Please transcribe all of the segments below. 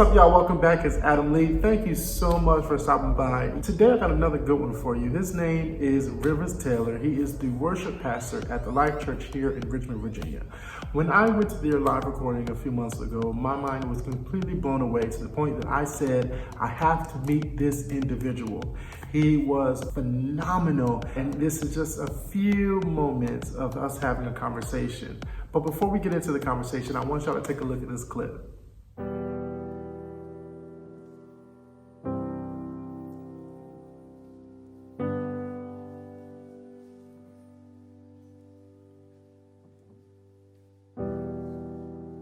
up, y'all? Welcome back. It's Adam Lee. Thank you so much for stopping by. Today I got another good one for you. His name is Rivers Taylor. He is the worship pastor at the Life Church here in Richmond, Virginia. When I went to their live recording a few months ago, my mind was completely blown away to the point that I said, I have to meet this individual. He was phenomenal, and this is just a few moments of us having a conversation. But before we get into the conversation, I want y'all to take a look at this clip.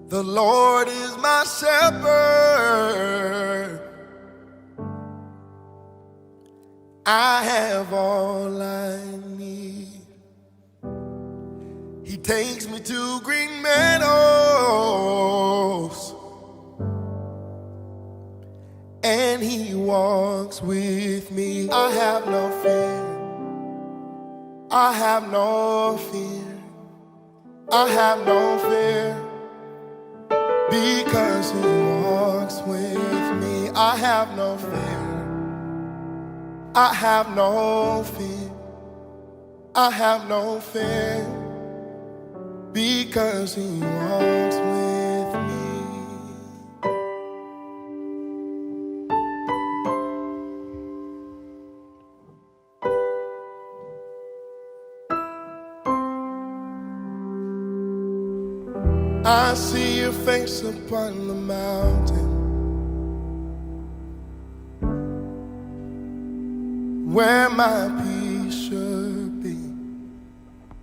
The Lord is my shepherd, I have all I need. He takes me to green meadows, and He walks with me. I have no fear, I have no fear, I have no fear. Because He walks with me, I have no fear, I have no fear, I have no fear. Because He walks with me. I see Your face upon the mountain, where my peace should be.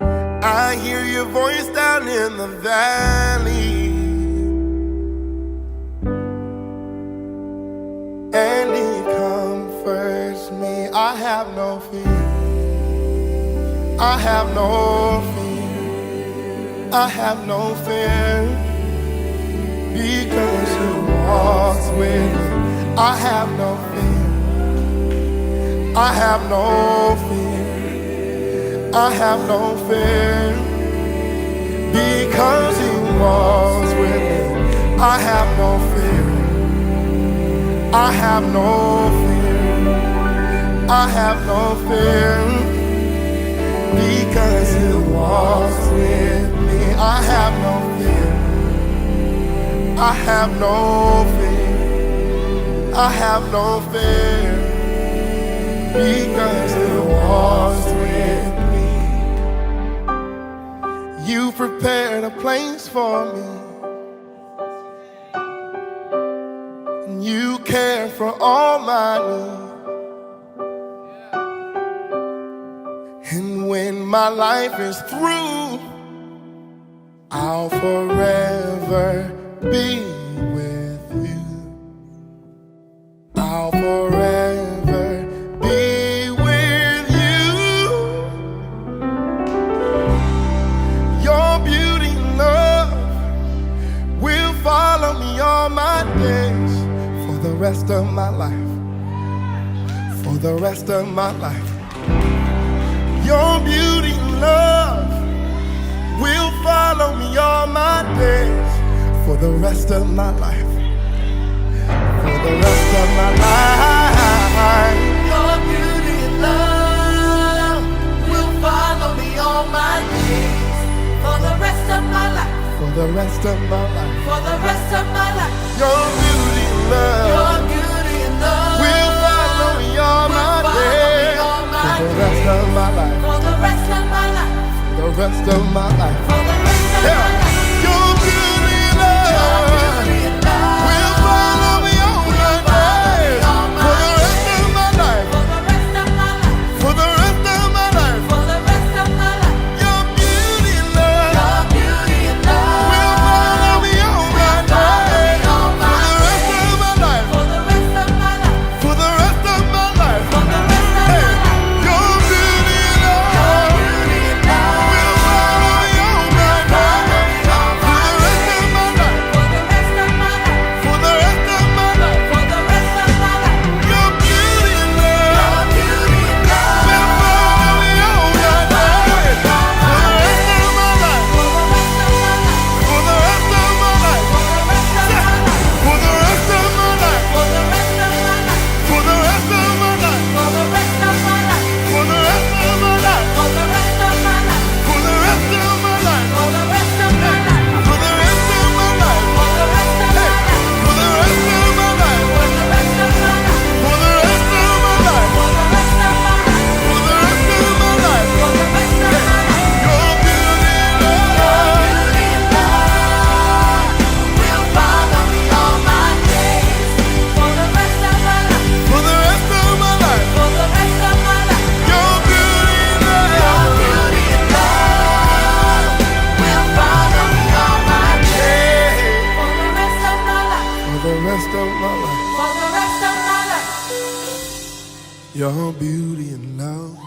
I hear Your voice down in the valley, and He comforts me. I have no fear, I have no fear, I have no fear. Because He walks with me, I have no fear, I have no fear, I have no fear. Because He walks with me, I have no fear, I have no fear, I have no fear. Because He walks with me, I have no fear, I have no fear, I have no fear. Because He walks with me. You prepared a place for me, and You care for all my needs. And when my life is through, I'll forever be with You. I'll forever be with You. Your beauty and love will follow me all my days, for the rest of my life, for the rest of my life. Your beauty and love will follow me all my days, for the rest of my life, for the rest of my life. Your beauty and love will follow me all my days, for the rest of my life, for the rest of my life. for the rest of my life. Your beauty and love, Your beauty and love will follow me all my days, for the rest of my life, for the rest of my life, the rest of my life. for the rest of my life. Your beauty and love will follow me all my days, for the rest of my life, for the rest of my life. Your beauty and love will follow me all my days, for the rest of my life, for the rest of my life. Hey, your beauty and love will follow me all my beauty and love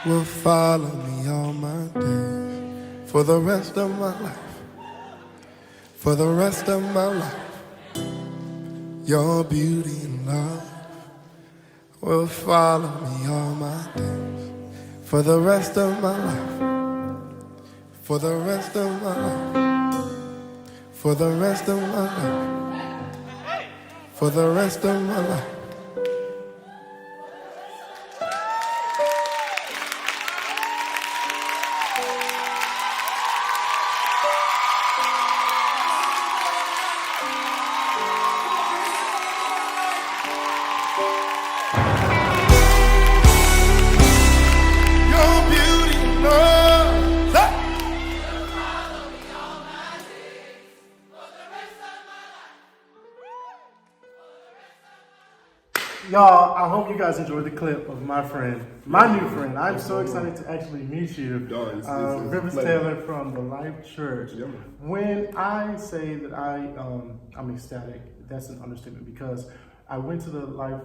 will follow me all my days. For the rest of my life. For the rest of my life. Your beauty and love will follow me all my days. For the rest of my life. For the rest of my life. For the rest of my life. For the rest of my life. Y'all, I hope you guys enjoyed the clip of my friend, my new friend. I'm so excited to actually meet you, Rivers Taylor from the Life Church. Yeah. When I say that I'm ecstatic, that's an understatement because I went to the Life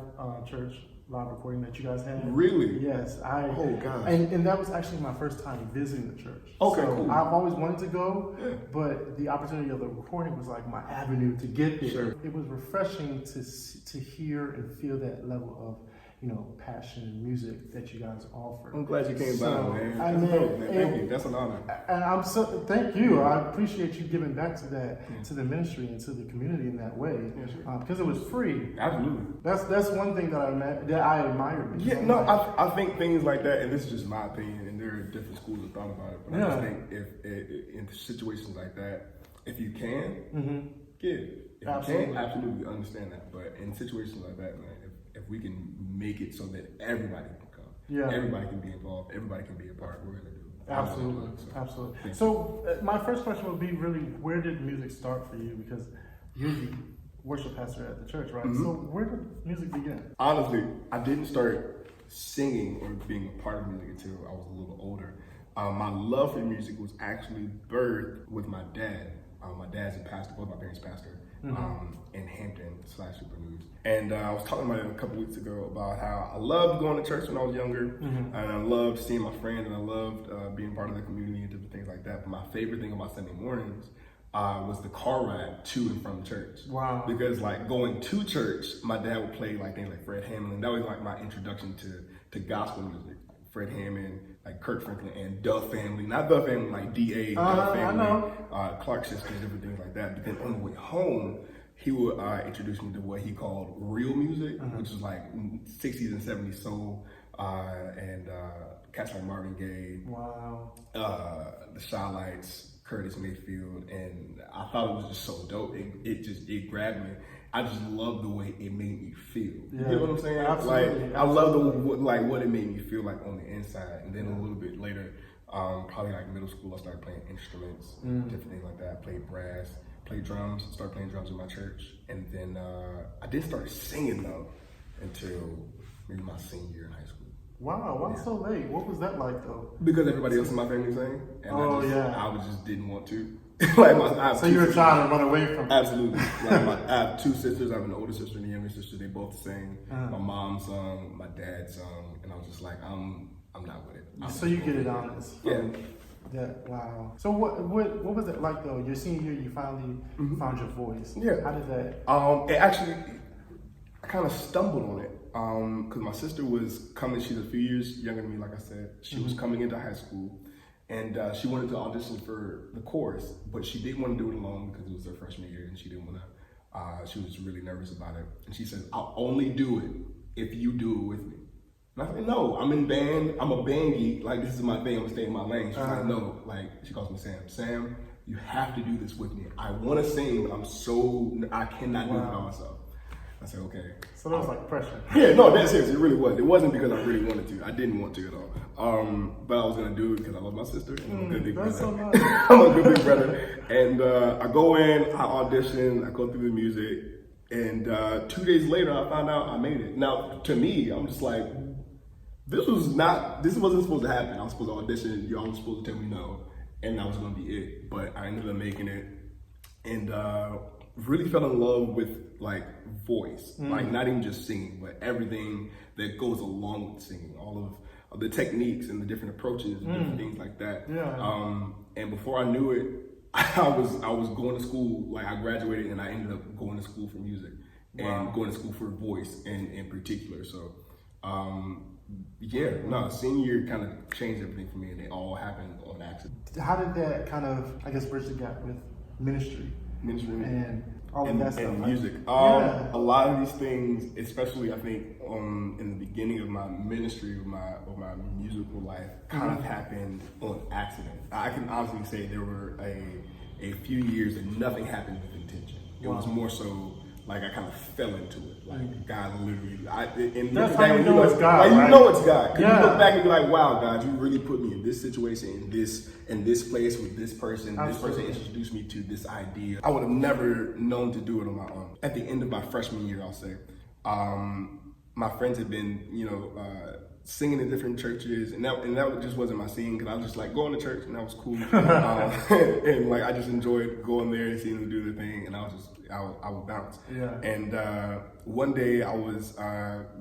Church live recording that you guys had. Really? Yes. Oh, gosh. And that was actually my first time visiting the church. Okay, so cool. I've always wanted to go, Yeah. but the opportunity of the recording was like my avenue to get there. Sure. It was refreshing to hear and feel that level of, passion and music that you guys offer. I'm glad you came by, man. I That's mean, dope, man. Thank you. That's an honor. And thank you. I appreciate you giving back to that, to the ministry and to the community in that way, Yeah, sure. because it was free. Absolutely. That's one thing that I admired. Yeah, no, I think things like that, and this is just my opinion, and there are different schools of thought about it, but I just think if in situations like that, if you can, give. If Absolutely. you can, absolutely understand that. But in situations like that, man, if we can make it so that everybody can come, everybody can be involved, everybody can be a part, we're gonna do it. Absolutely, absolutely. So my first question would be really, where did music start for you? Because you're the worship pastor at the church, right? So where did music begin? Honestly, I didn't start singing or being a part of music until I was a little older. My love for music was actually birthed with my dad. My dad's a pastor, both my parents pastor, in Hampton / Super News. And I was talking about it a couple weeks ago about how I loved going to church when I was younger, and I loved seeing my friends, and I loved being part of the community and different things like that. But my favorite thing about Sunday mornings was the car ride to and from church. Wow. Because like going to church, my dad would play like things like Fred Hammond. That was like my introduction to gospel music. Fred Hammond, like Kirk Franklin, and Duff Family. Not Duff Family, like D.A., Duff Family, Clark Sisters, different things like that. But then on the way home, he would introduce me to what he called real music, which is like 60s and 70s soul, and cats like Marvin Gaye, the Shy Lights, Curtis Mayfield, and I thought it was just so dope. It grabbed me. I just love the way it made me feel. You get what I'm saying? Absolutely. I love what it made me feel like on the inside. And then a little bit later, probably like middle school, I started playing instruments, different things like that. I played brass, played drums, started playing drums in my church. And then I didn't start singing though until maybe my senior year in high school. Wow, why so late? What was that like though? Because everybody else in my family sang, and I just didn't want to. So you were trying to run away from it? Absolutely. I have two sisters. I have an older sister and a younger sister. They both sing. My mom sung, my dad sung, and I was just like, I'm not with it. So you get it honest. Yeah. Wow. So what was it like though? Your senior year, you finally found your voice. Yeah. How did that? It actually, I kind of stumbled on it. Because my sister was coming. She's a few years younger than me, like I said. She was coming into high school. And she wanted to audition for the chorus, but she didn't want to do it alone because it was her freshman year, and she didn't want to. She was really nervous about it, and she said, "I'll only do it if you do it with me." And I said, "No, I'm in band. I'm a band geek. Like this is my thing. I'm gonna stay in my lane." She's like, "No." Like she calls me Sam. Sam, you have to do this with me. I want to sing, but I cannot do it by myself. I said, okay. So that was like pressure. Yeah, no, that's serious. It really was. It wasn't because I really wanted to. I didn't want to at all. But I was going to do it because I love my sister. And I'm a good big brother. So nice. I'm a good big brother. And I go in, I audition, I go through the music. And 2 days later, I found out I made it. Now, to me, I'm just like, this wasn't supposed to happen. I was supposed to audition. Y'all was supposed to tell me no. And that was going to be it. But I ended up making it. And really fell in love with like voice, like not even just singing, but everything that goes along with singing, all of the techniques and the different approaches, different things like that. And before I knew it, I was going to school. Like I graduated and I ended up going to school for music and going to school for voice in particular. So senior year kind of changed everything for me, and it all happened on accident. How did that kind of, I guess, bridge the gap with ministry and all of that stuff? And music. A lot of these things, especially I think in the beginning of my ministry, of my musical life, kind of happened on accident. I can honestly say there were a few years that nothing happened with intention. It was more so like I kind of fell into it. Like God literally, that's how you know it's God. Like, right? you know it's God. Cause you look back and be like, wow, God, you really put me in this situation, in this place with this person. Absolutely. This person introduced me to this idea. I would have never known to do it on my own. At the end of my freshman year, I'll say, my friends had been, singing in different churches, and that just wasn't my scene, because I was just like going to church and that was cool. And like I just enjoyed going there and seeing them do their thing, and I would bounce. And one day I was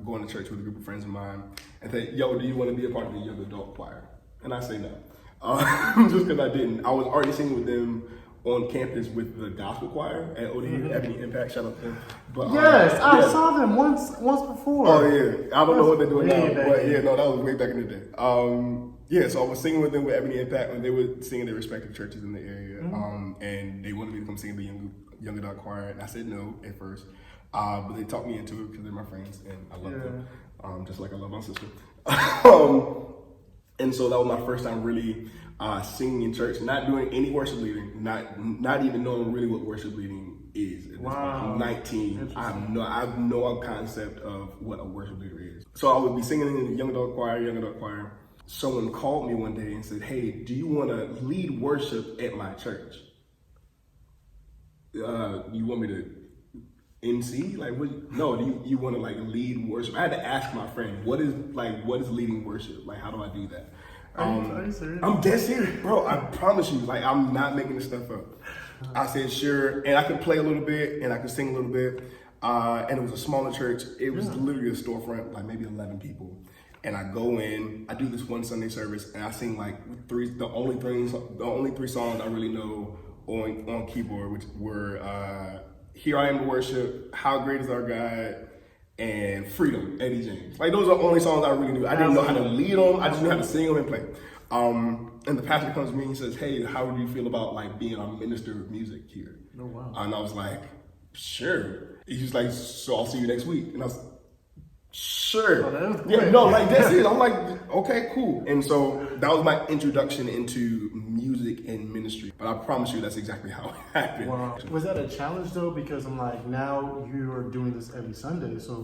going to church with a group of friends of mine and said, "Yo, do you want to be a part of the young adult choir?" And I say no, just because I didn't. I was already singing with them on campus with the gospel choir at ODU, Ebony Impact. Shout out to them. But, I saw them once before. Oh yeah, I don't know what they're doing now, but that was way back in the day. So I was singing with them with Ebony Impact when they were singing their respective churches in the area, and they wanted me to come sing the young adult choir, and I said no at first, but they talked me into it because they're my friends and I love them, just like I love my sister. And so that was my first time really singing in church, not doing any worship leading, not even knowing really what worship leading is. I'm 19. I have no concept of what a worship leader is. So I would be singing in the young adult choir. Someone called me one day and said, "Hey, do you want to lead worship at my church? You want me to MC? Like, what? No, do you want to like lead worship?" I had to ask my friend, what is leading worship? Like, how do I do that? Are you serious? I'm dead serious, bro. I promise you. Like, I'm not making this stuff up. I said, sure. And I could play a little bit and I could sing a little bit. And it was a smaller church. It was literally a storefront, like maybe 11 people. And I go in, I do this one Sunday service, and I sing like the only three songs I really know on keyboard, which were "Here I Am to Worship," "How Great Is Our God," and "Freedom," Eddie James. Like, those are the only songs I really knew. I didn't know how to lead them. I just knew how to sing them and play. And the pastor comes to me and he says, "Hey, how do you feel about like being a minister of music here?" Oh, wow. And I was like, "Sure." He's just like, "So I'll see you next week." And I was, "Sure." Like that's it. I'm like, okay, cool. And so that was my introduction into music and ministry. But I promise you, that's exactly how it happened. Wow. Was that a challenge though? Because I'm like, now you're doing this every Sunday. So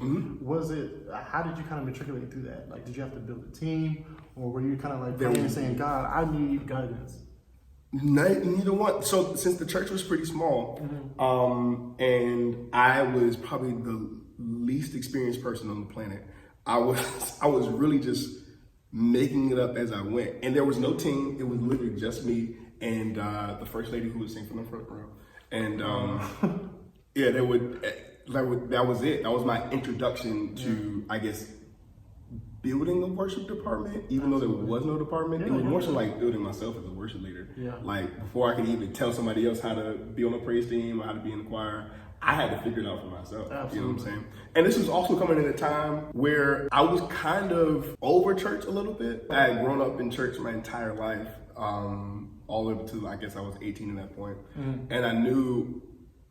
how did you kind of matriculate through that? Like, did you have to build a team, or were you kind of like praying and saying, "God, I need guidance"? Neither one. So since the church was pretty small, and I was probably the least experienced person on the planet, I was really just making it up as I went. And there was no team. It was literally just me and the first lady who would sing from the front row. And that was it. That was my introduction to, I guess, building a worship department, even though there was no department. It was more so like building myself as a worship leader. Like, before I could even tell somebody else how to be on a praise team or how to be in the choir, I had to figure it out for myself. Absolutely. You know what I'm saying? And this was also coming at a time where I was kind of over church a little bit. I had grown up in church my entire life, all the way up to, I guess I was 18 at that point. And I knew,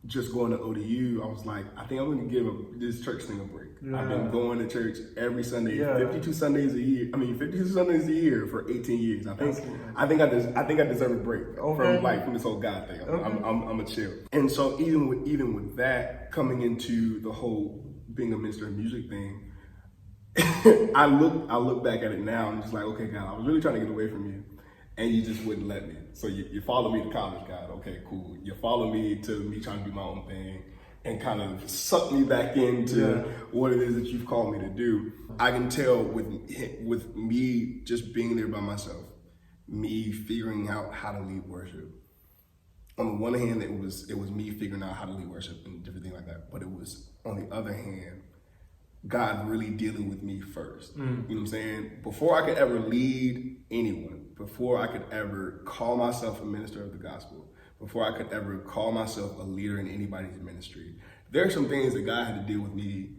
just going to ODU, I was like, I think I'm going to give this church thing a break. I've been going to church every Sunday, 52 Sundays a year. 52 Sundays a year for 18 years. I think I deserve a break from this whole God thing. I'm a chill. And so even with that, coming into the whole being a minister of music thing, I look back at it now and just like, okay, God, I was really trying to get away from you, and you just wouldn't let me. So you follow me to college, God. Okay, cool. You follow me to me trying to do my own thing and kind of suck me back into what it is that you've called me to do. I can tell with me just being there by myself, me figuring out how to lead worship, on the one hand, it was me figuring out how to lead worship and different things like that. But it was, on the other hand, God really dealing with me first. You know what I'm saying? Before I could ever lead anyone, before I could ever call myself a minister of the gospel, before I could ever call myself a leader in anybody's ministry, there are some things that God had to deal with me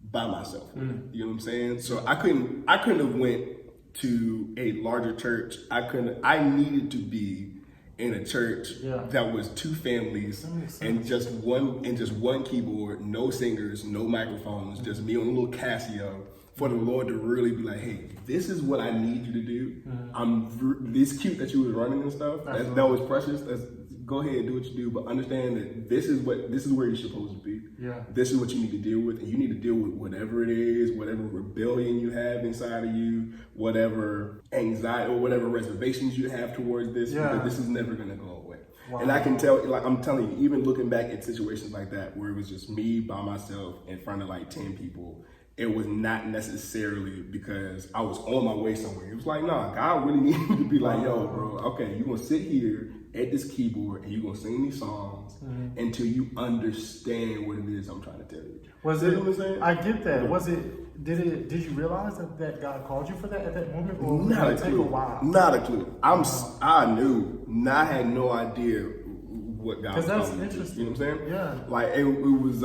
by myself with. You know what I'm saying? So I couldn't have went to a larger church. I needed to be in a church that was 2 families and just one keyboard, no singers, no microphones, just me on a little Casio, for the Lord to really be like, hey, this is what I need you to do. This cute that you was running and stuff, that was precious. Go ahead and do what you do, but understand that this is where you're supposed to be. This is what you need to deal with, and you need to deal with whatever it is, whatever rebellion you have inside of you, whatever anxiety or whatever reservations you have towards this, because this is never gonna go away. And I can tell, like I'm telling you, even looking back at situations like that where it was just me by myself in front of like 10 people, it was not necessarily because I was on my way somewhere. It was like, nah, God really needed me to be like, yo, bro, okay, you're gonna sit here at this keyboard and you're gonna sing these songs until you understand what it is I'm trying to tell you. Was it? I get that. Was it? Did you realize that God called you for that at that moment, or Not a did it take clue. a while? Not a clue. I knew. I had no idea what God was Because that's calling me to. interesting. You know what I'm saying? Yeah. Like it was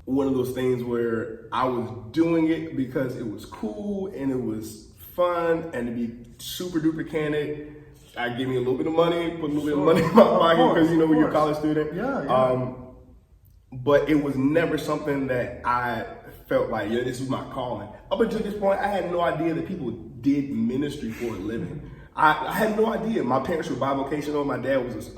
one of those things where I was doing it because it was cool and it was fun, and to be super duper candid, I give me a little bit of money, put a little bit of money in my pocket because you know when you're a college student. But it was never something that I felt like, yeah, this is my calling. Up until this point, I had no idea that people did ministry for a living. I had no idea. My parents were bivocational. My dad was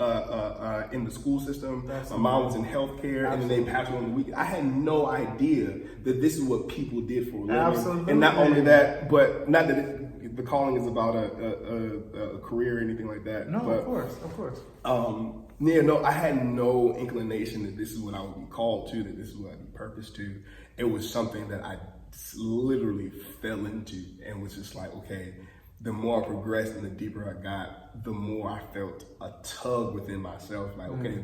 in the school system. My mom was in healthcare, and then they pastored on the weekend. I had no idea that this is what people did for a living. Absolutely. And not only that, but not that the calling is about a career or anything like that. No, but, of course. I had no inclination that this is what I would be called to, that this is what I'd be purposed to. It was something that I literally fell into and was just like, okay, the more I progressed and the deeper I got, the more I felt a tug within myself. Like, okay,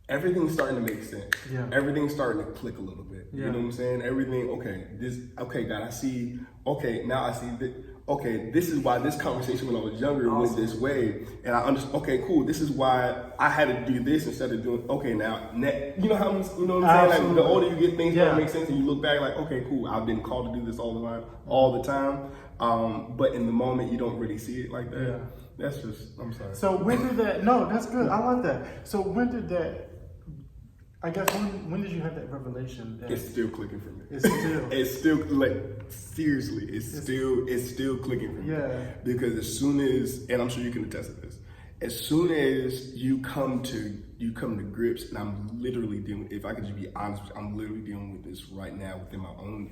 everything's starting to make sense. Yeah. Everything's starting to click a little bit. You know what I'm saying? Everything, God, I see, now I see that, this is why this conversation when I was younger went this way. And I understand, okay, cool, this is why I had to do this instead of doing, now, you know what I'm saying? Like, the older you get, things don't make sense, and you look back like, okay, cool, I've been called to do this all the time. But in the moment, you don't really see it like that. Yeah. That's just, I'm sorry. So when did that, no, that's good, I like that. So when did that, I guess, when did you have that revelation? That it's still clicking for me. It's still, like, seriously, it's still clicking for me. Yeah. Because as soon as, and I'm sure you can attest to this, as soon as you come to grips, and I'm literally dealing, if I could just be honest, I'm literally dealing with this right now within my own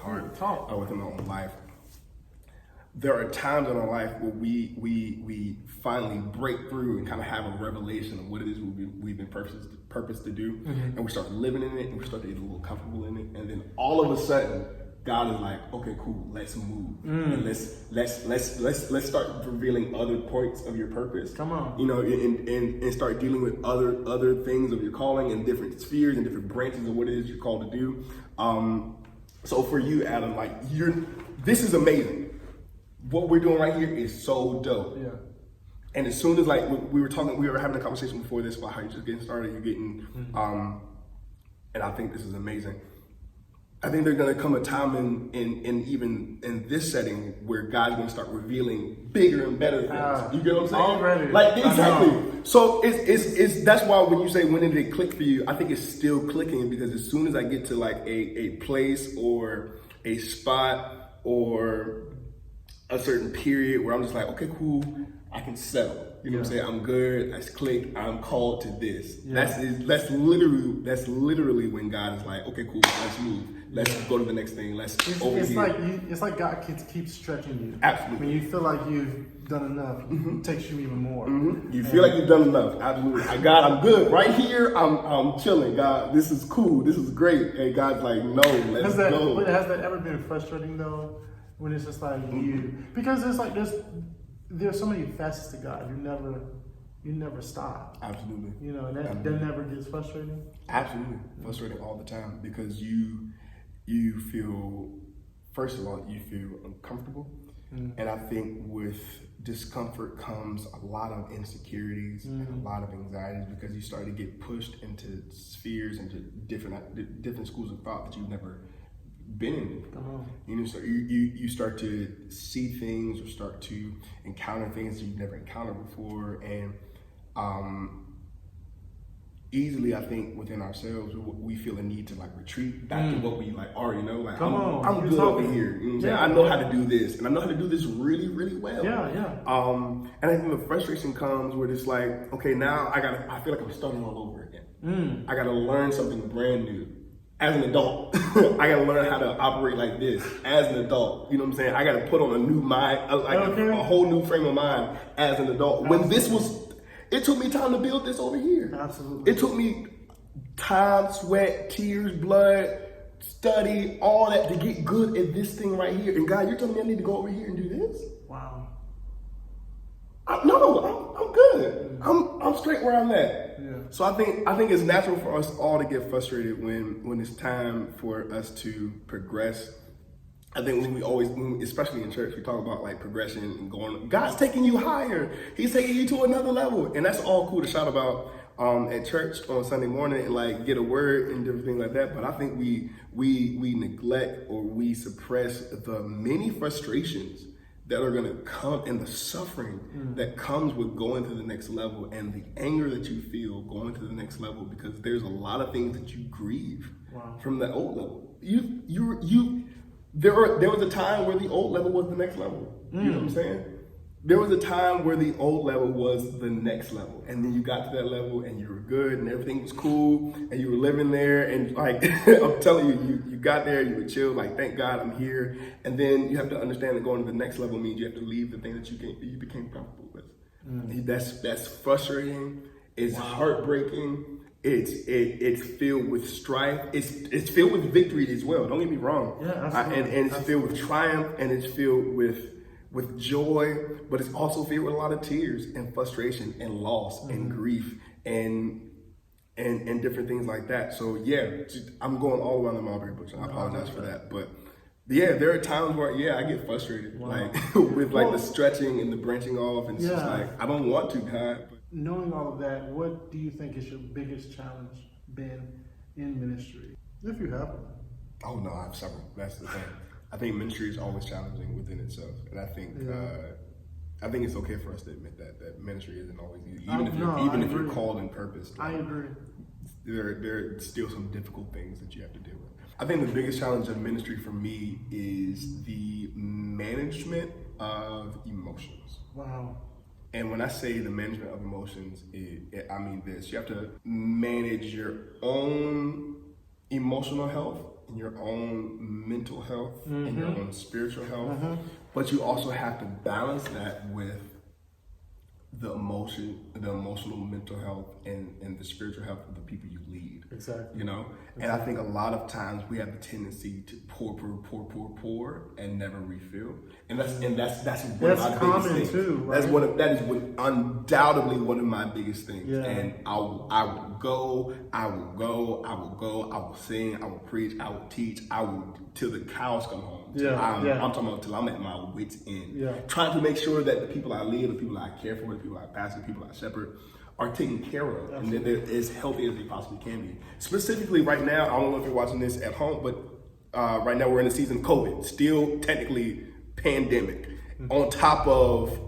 heart, or within my own life. There are times in our life where we finally break through and kind of have a revelation of what it is we've been purposed to do, and we start living in it, and we start to get a little comfortable in it, and then all of a sudden, God is like, okay, cool, let's move, and let's start revealing other points of your purpose. Come on, and start dealing with other things of your calling and different spheres and different branches of what it is you're called to do. So for you, Adam, like this is amazing. What we're doing right here is so dope. Yeah. And as soon as like we were having a conversation before this about how you're just getting started, you're getting, and I think this is amazing. I think there's gonna come a time in even in this setting where God's gonna start revealing bigger and better things. You get what I'm saying? Already. Like exactly. So it's that's why when you say when did it click for you, I think it's still clicking because as soon as I get to like a place or a spot or a certain period where I'm just like, okay, cool, I can settle. You know what I'm saying? I'm good. That's clicked. I'm called to this. Yeah. That's literally when God is like, okay, cool, let's move. Let's go to the next thing. It's like God keeps stretching you. Absolutely. When you feel like you've done enough, He takes you even more. You feel like you've done enough. Absolutely. God, I'm good. Right here, I'm chilling. God, this is cool. This is great. And God's like, no, let's go. But has that ever been frustrating though? When it's just like because it's like there's so many facets to God. you never stop. Absolutely. You know, that never gets frustrating. Absolutely. Frustrating all the time because you feel, first of all, you feel uncomfortable. And I think with discomfort comes a lot of insecurities and a lot of anxieties because you start to get pushed into spheres, into different schools of thought that you've never been in. You know, so you start to see things or start to encounter things that you've never encountered before, and easily, I think within ourselves, we feel a need to like retreat back to what we like already know. Like I'm good over here. You know what I'm saying? I know how to do this, and I know how to do this really, really well. And I think the frustration comes where it's like, okay, now I feel like I'm starting all over again. I got to learn something brand new. As an adult, I got to learn how to operate like this. As an adult, you know what I'm saying? I got to put on a new mind, a whole new frame of mind as an adult. When this was. It took me time to build this over here. Absolutely. It took me time, sweat, tears, blood, study, all that to get good at this thing right here. And God, you're telling me I need to go over here and do this? Wow. No, I'm good. I'm straight where I'm at. Yeah. So I think it's natural for us all to get frustrated when it's time for us to progress. I think especially in church, we talk about like progression and going, God's taking you higher. He's taking you to another level. And that's all cool to shout about at church on Sunday morning and like get a word and different things like that. But I think we neglect or we suppress the many frustrations that are going to come and the suffering that comes with going to the next level and the anger that you feel going to the next level, because there's a lot of things that you grieve from the old level. There was a time where the old level was the next level. You know what I'm saying? There was a time where the old level was the next level. And then you got to that level and you were good and everything was cool and you were living there. And like, I'm telling you got there, you were chill, like, thank God I'm here. And then you have to understand that going to the next level means you have to leave the thing that you became comfortable with. That's frustrating. It's heartbreaking. It's filled with strife. It's filled with victory as well. Don't get me wrong. Yeah, absolutely. And it's filled with triumph, and it's filled with joy, but it's also filled with a lot of tears and frustration and loss and grief and different things like that. So yeah, I'm going all around the mulberry bush, and I apologize for that. But yeah, there are times where I get frustrated, like with like the stretching and the branching off, and it's just like I don't want to, God. Knowing all of that, what do you think is your biggest challenge been in ministry, if you have one? Oh no, I have several. That's the thing. I think ministry is always challenging within itself, and I think it's okay for us to admit that ministry isn't always easy. Even if you're called in purpose. I agree. There are still some difficult things that you have to deal with. I think the biggest challenge of ministry for me is the management of emotions. Wow. And when I say the management of emotions, I mean this. You have to manage your own emotional health and your own mental health and your own spiritual health. But you also have to balance that with the emotional mental health and the spiritual health of the people you lead. Exactly. You know? And I think a lot of times we have the tendency to pour and never refill. And that's one of my biggest things. Too, right? That is undoubtedly one of my biggest things. Yeah. And I will go, I will sing, I will preach, I will teach, I will till the cows come home. I'm talking about till I'm at my wit's end. Yeah. Trying to make sure that the people I lead, the people I care for, the people I pastor, the people I shepherd are taken care of. Absolutely. And that they're as healthy as they possibly can be. Specifically right now, I don't know if you're watching this at home, but right now we're in the season of COVID, still technically pandemic, on top of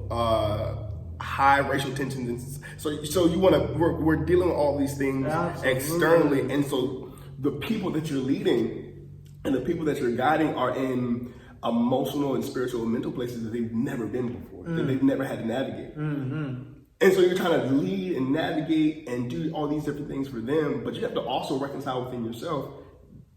high racial tensions. So you want to, we're dealing with all these things externally. And so the people that you're leading and the people that you're guiding are in emotional and spiritual and mental places that they've never been before, that they've never had to navigate. And so you're trying to lead and navigate and do all these different things for them, but you have to also reconcile within yourself.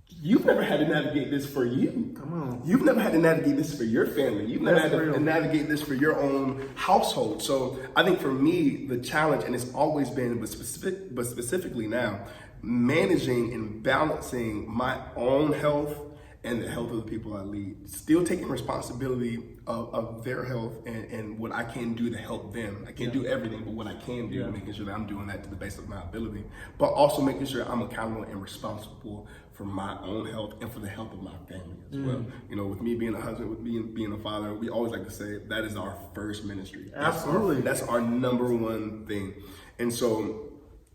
You've never had to navigate this for you. Come on. You've never had to navigate this for your family. You've never had to navigate this for your own household. So I think for me, the challenge, and it's always been, but specifically now, managing and balancing my own health and the health of the people I lead. Still taking responsibility of their health and what I can do to help them. I can't do everything, but what I can do, making sure that I'm doing that to the best of my ability, but also making sure I'm accountable and responsible for my own health and for the health of my family as well. You know, with me being a husband, with me being a father, we always like to say that is our first ministry. Absolutely. That's our number one thing. And so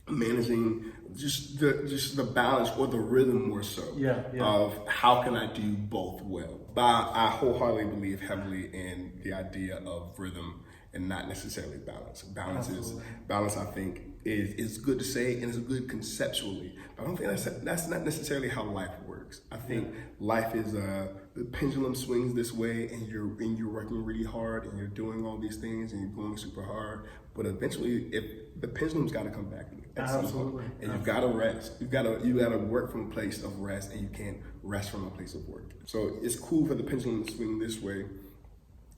managing just the balance or the rhythm more so of how can I do both well. But I wholeheartedly believe heavily in the idea of rhythm and not necessarily balance. Balance I think is good to say and is good conceptually. But I don't think that's not necessarily how life works. I think life is the pendulum swings this way and you're working really hard and you're doing all these things and you're going super hard. But eventually the pendulum's gotta come back. Absolutely. And you've gotta rest. You gotta work from a place of rest, and you can't rest from a place of work. So it's cool for the pendulum to swing this way,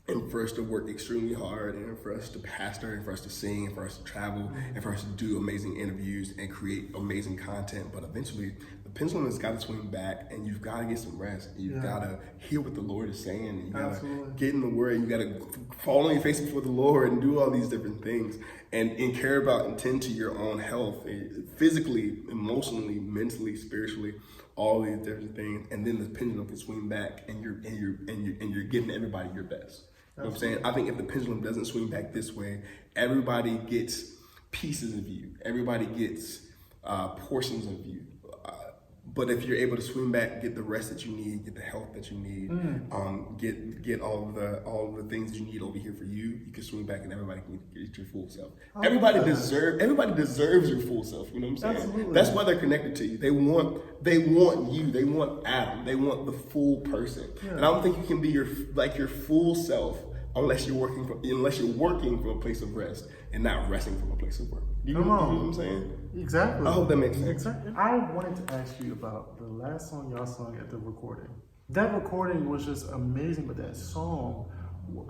and for us to work extremely hard, and for us to pastor, and for us to sing, and for us to travel, and for us to do amazing interviews and create amazing content. But eventually, the pendulum has got to swing back, and you've got to get some rest. You've got to hear what the Lord is saying, and you got to get in the Word. And you got to fall on your face before the Lord and do all these different things, and care about and tend to your own health, physically, emotionally, mentally, spiritually. All these different things, and then the pendulum can swing back, and you're giving everybody your best. You know what I'm saying? I think if the pendulum doesn't swing back this way, everybody gets pieces of you. Everybody gets portions of you. But if you're able to swing back, get the rest that you need, get the health that you need, get all the things that you need over here for you, you can swing back and everybody can get your full self. Everybody deserves your full self. You know what I'm saying? Absolutely. That's why they're connected to you. They want you. They want Adam. They want the full person. And I don't think you can be your full self unless you're working from a place of rest and not resting from a place of work. You know what I'm saying? Exactly. I hope that makes sense. Exactly. I wanted to ask you about the last song y'all sung at the recording. That recording was just amazing, but that song, what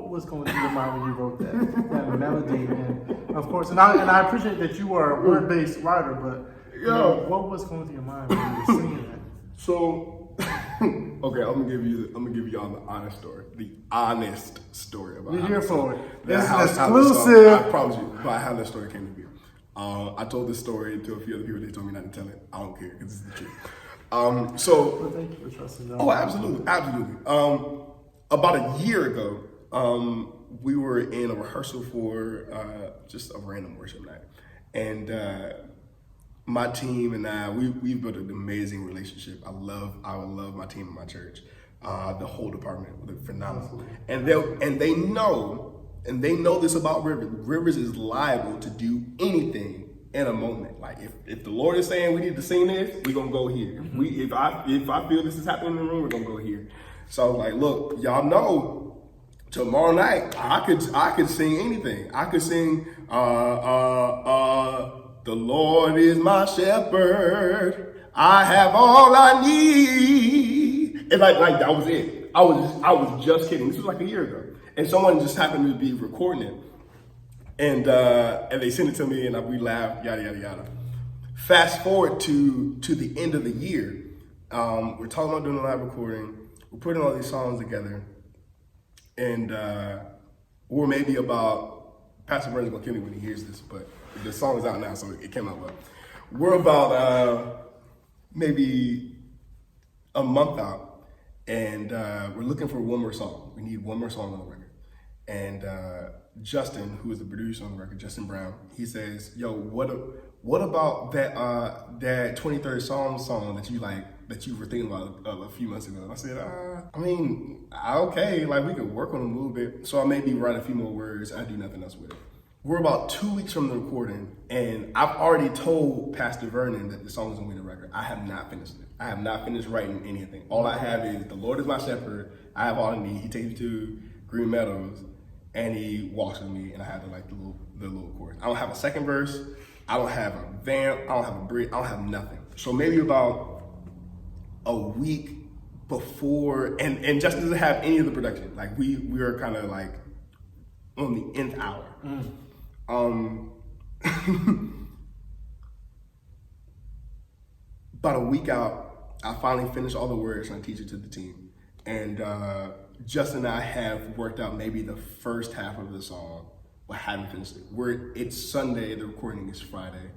was going through your mind when you wrote that melody? And of course, and I appreciate that you are a word-based writer, but what was going through your mind when you were singing that? So, okay, I'm gonna give y'all the honest story about. We're here for it. This is exclusive. I promise you, about how that story came to be. I told this story to a few other people. They told me not to tell it. I don't care because it's the truth. Well, thank you for trusting that. Oh, absolutely. About a year ago, we were in a rehearsal for just a random worship night, and my team and I, we've built an amazing relationship. I love my team and my church. The whole department, they're phenomenal. And they know this about Rivers. Rivers is liable to do anything in a moment. Like if the Lord is saying we need to sing this, we're gonna go here. If I feel this is happening in the room, we're gonna go here. So I was like, look, y'all know tomorrow night I could sing anything. I could sing the Lord is my shepherd. I have all I need. And like that was it. I was just kidding. This was like a year ago. And someone just happened to be recording it. And they sent it to me and we laughed, yada, yada, yada. Fast forward to the end of the year. We're talking about doing a live recording. We're putting all these songs together. And we're maybe about, Pastor Vernon's gonna kill me when he hears this, but the song is out now, so it came out well. We're about maybe a month out, and we're looking for one more song. We need one more song on the record. And Justin, who is the producer on the record, Justin Brown, he says, "Yo, what about that 23rd Psalm song that you were thinking about a few months ago?" And I said, okay, like we could work on it a little bit. So I maybe write a few more words. I do nothing else with it. We're about 2 weeks from the recording, and I've already told Pastor Vernon that the song is gonna be the record. I have not finished it. I have not finished writing anything. All I have is the Lord is my shepherd. I have all I need. He takes me to Green Meadows, and he walks with me, and I have the little chorus. I don't have a second verse. I don't have a vamp. I don't have a bridge. I don't have nothing. So maybe about a week before, and Justin doesn't have any of the production. Like we are kind of like on the nth hour. About a week out, I finally finished all the words and I teach it to the team. And Justin and I have worked out maybe the first half of the song, but haven't finished it. It's Sunday, the recording is Friday.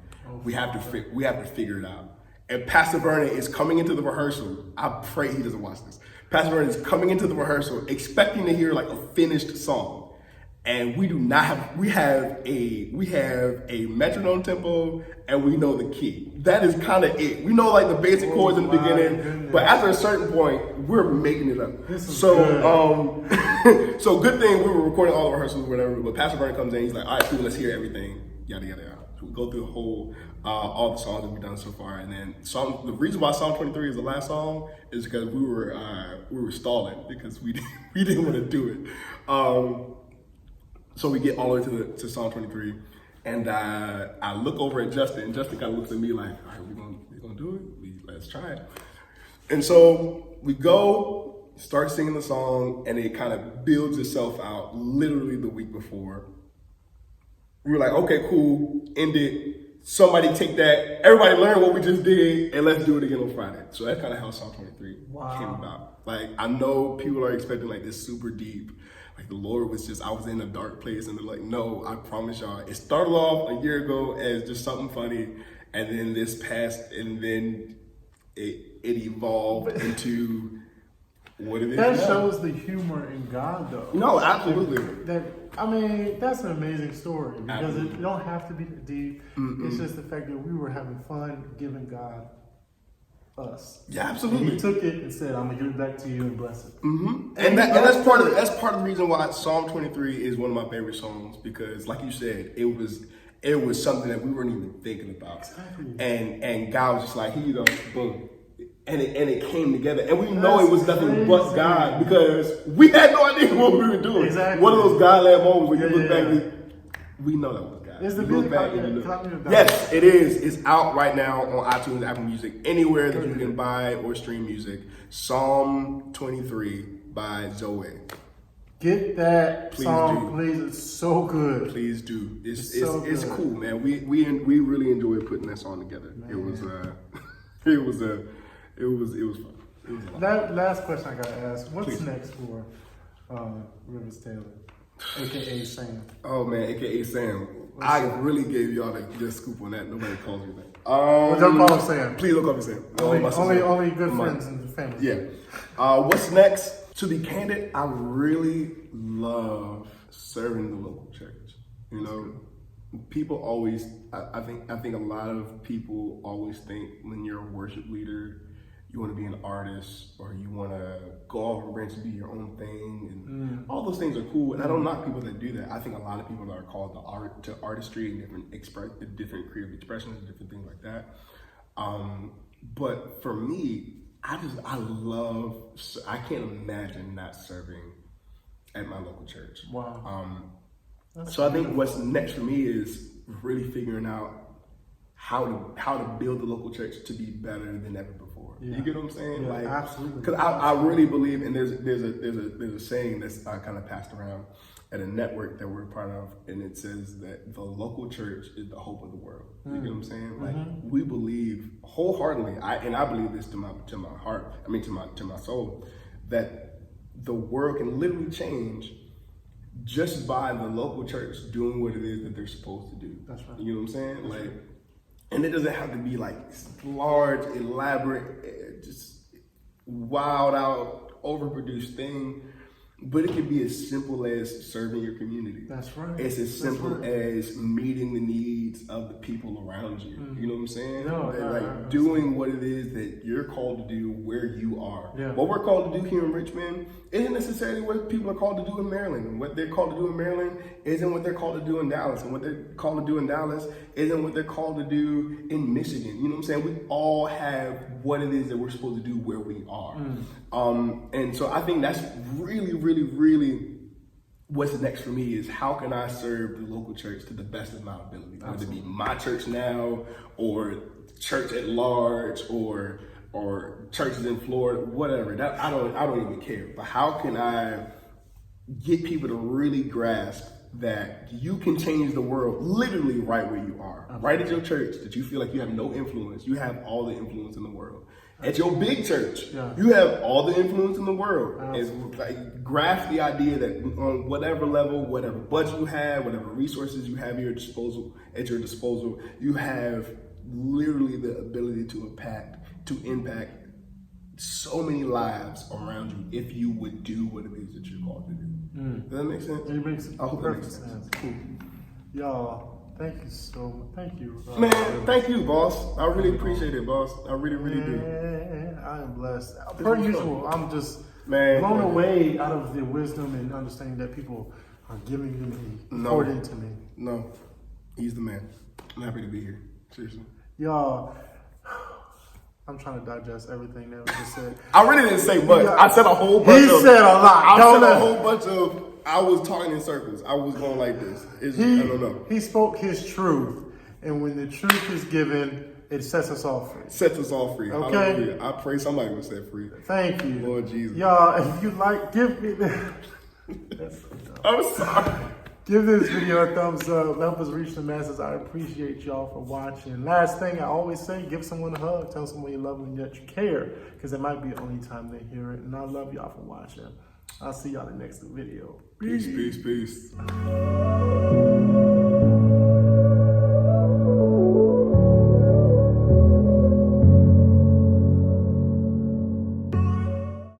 We have to figure it out. And Pastor Vernon is coming into the rehearsal. I pray he doesn't watch this. Pastor Vernon is coming into the rehearsal expecting to hear like a finished song. And we do not have, we have a metronome tempo and we know the key. That is kind of it. We know like the basic chords in the beginning, but after a certain point, we're making it up. So good thing we were recording all the rehearsals or whatever, but Pastor Vernon comes in, he's like, all right, cool, let's hear everything, yada, yada, yada. So we go through the whole, all the songs that we've done so far. And then the reason why Psalm 23 is the last song is because we were stalling because we didn't want to do it. So we get all the way to Psalm 23, and I look over at Justin, and Justin kind of looks at me like, all right, we're gonna do it? Let's try it. And so we go, start singing the song, and it kind of builds itself out literally the week before. We were like, okay, cool, end it. Somebody take that, everybody learn what we just did, and let's do it again on Friday. So that's kind of how Psalm 23 came about. Like, I know people are expecting like this super deep, like the Lord was just, I was in a dark place, and they're like, no, I promise y'all. It started off a year ago as just something funny, and then this passed, and then it evolved into what it is That now. shows the humor in God, though. No, absolutely. That's an amazing story because it don't have to be deep. It's just the fact that we were having fun giving God us. Yeah, absolutely. And he took it and said, I'm gonna give it back to you and bless it. Mm-hmm. And that's part of the reason why Psalm 23 is one of my favorite songs, because like you said, it was something that we weren't even thinking about. Exactly. And God was just like, here you go, boom. And it came together. And we know it was nothing but God, because we had no idea what we were doing. Exactly. One of those God-led moments where you look back, we know that was God. Is the You look music back out and you there? look. Yes, it is. It's out right now on iTunes, Apple Music, anywhere that you can buy or stream music. Psalm 23 by Zoe. Get that Please song, do. please. It's so good. Please do. It's so good. cool, man. We really enjoyed putting that song together. Man. It was fun. It was a lot. That last question I gotta ask: what's Please. next for Rivers Taylor, aka Sam? Oh man, aka Sam. I really gave y'all the scoop on that. Nobody calls me that. Don't call him Sam. Please don't call me Sam. Only good friends in the family. Yeah. What's next? To be candid, I really love serving the local church. You know, people always. I think a lot of people always think when you're a worship leader, you want to be an artist or you want to go off and branch and do your own thing, and all those things are cool. And I don't knock people that do that. I think a lot of people are called to artistry and different creative expressions, different things like that. But for me, I can't imagine not serving at my local church. Wow. So I think what's next for me is really figuring out how to build the local church to be better than ever before. Yeah. You get what I'm saying? Yeah, like, absolutely. Because I really believe, and there's a saying that's kind of passed around at a network that we're a part of, and it says that the local church is the hope of the world. You get what I'm saying? Like, we believe wholeheartedly, I believe this to my heart, to my soul, that the world can literally change just by the local church doing what it is that they're supposed to do. That's right. You know what I'm saying? Like, and it doesn't have to be like large, elaborate, just wild out, overproduced thing. But it can be as simple as serving your community. That's right. It's as simple as meeting the needs of the people around you. You know what I'm saying? Doing what it is that you're called to do where you are. Yeah. What we're called to do here in Richmond isn't necessarily what people are called to do in Maryland. And what they're called to do in Maryland isn't what they're called to do in Dallas. And what they're called to do in Dallas isn't what they're called to do in Michigan. You know what I'm saying? We all have what it is that we're supposed to do where we are. And so I think that's really, really, really what's next for me is how can I serve the local church to the best of my ability? Whether it be my church now or church at large or churches in Florida, whatever. That I don't even care. But how can I get people to really grasp that you can change the world literally right where you are, right at your church, that you feel like you have no influence. You have all the influence in the world. At your big church, Yeah. you have all the influence in the world. It's like grasp the idea that on whatever level, whatever budget you have, whatever resources you have at your disposal, you have literally the ability to impact so many lives around you if you would do what it is that you're called to do. Does that make sense? It makes I hope that makes perfect sense. sense. Y'all, thank you so much. Thank you. Man, thank you, boss. I really appreciate it, boss. I really, really do. Man, I am blessed. Per usual, I'm just Man, blown away out of the wisdom and understanding that people are giving to me, poured into me. No, he's the man. I'm happy to be here. Seriously. Y'all, I'm trying to digest everything that was just said. I really didn't say much. I said a whole bunch He said a lot. I said a whole bunch of. I was talking in circles. I was going like this. I don't know. He spoke his truth, and when the truth is given, it sets us all free. Sets us all free. Okay. Hallelujah. I pray somebody was set free. Thank you, Lord Jesus. Y'all, if you like, give me the. I'm sorry. Give this video a thumbs up. Help us reach the masses. I appreciate y'all for watching. Last thing I always say, give someone a hug. Tell someone you love them and that you care, because it might be the only time they hear it. And I love y'all for watching. I'll see y'all in the next video. Peace.